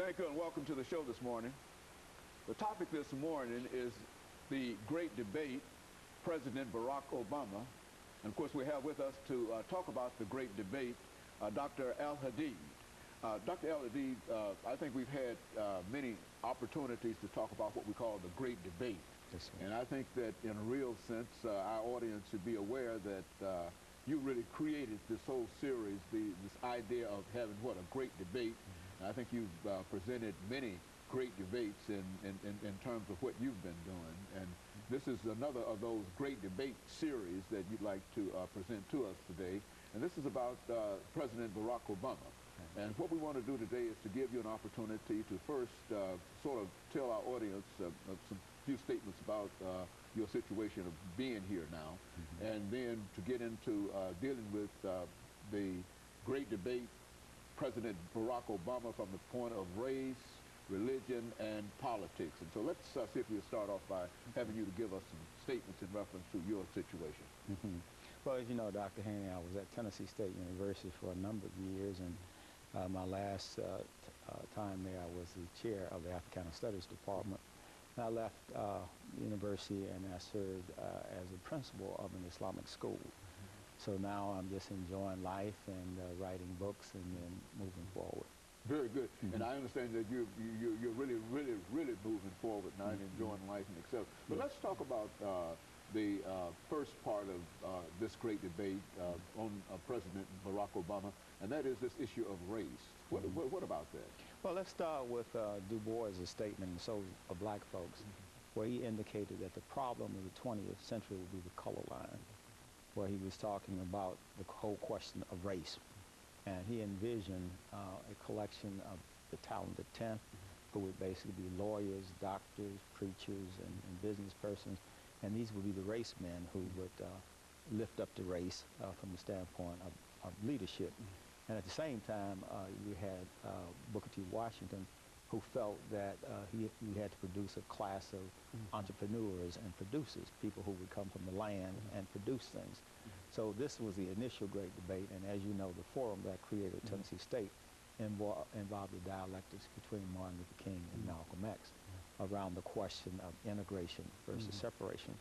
Thank you and welcome to the show this morning. The topic this morning is the great debate, President Barack Obama. And of course we have with us to talk about the great debate, Dr. AAl-Hadid. Dr. AAl-Hadid, I think we've had many opportunities to talk about what we call the great debate. Yes, and I think that in a real sense, our audience should be aware that you really created this whole series, this idea of having what, a great debate. I think you've presented many great debates in terms of what you've been doing. And this is another of those great debate series that you'd like to present to us today. And this is about President Barack Obama. And what we want to do today is to give you an opportunity to first sort of tell our audience some few statements about your situation of being here now, and then to get into dealing with the great debate, President Barack Obama, from the point of race, religion, and politics. And so let's see if we'll start off by having you to give us some statements in reference to your situation. Well, as you know, Dr. Haney, I was at Tennessee State University for a number of years, and my last time there, I was the chair of the Africana Studies Department. And I left university and I served as a principal of an Islamic school. So now I'm just enjoying life and writing books and then moving forward. Very good. And I understand that you're really moving forward now and enjoying life and etc. But let's talk about the first part of this great debate on President Barack Obama, and that is this issue of race. What about that? Well, let's start with Du Bois' statement in Souls of Black Folks, where he indicated that the problem of the 20th century would be the color line, where he was talking about the whole question of race. And he envisioned a collection of the talented 10, who would basically be lawyers, doctors, preachers, and business persons. And these would be the race men who would lift up the race from the standpoint of leadership. And at the same time, you had Booker T. Washington, who felt that he had to produce a class of entrepreneurs and producers, people who would come from the land and produce things. So this was the initial great debate, and as you know, the forum that created Tennessee State involved the dialectics between Martin Luther King and Malcolm X around the question of integration versus separation.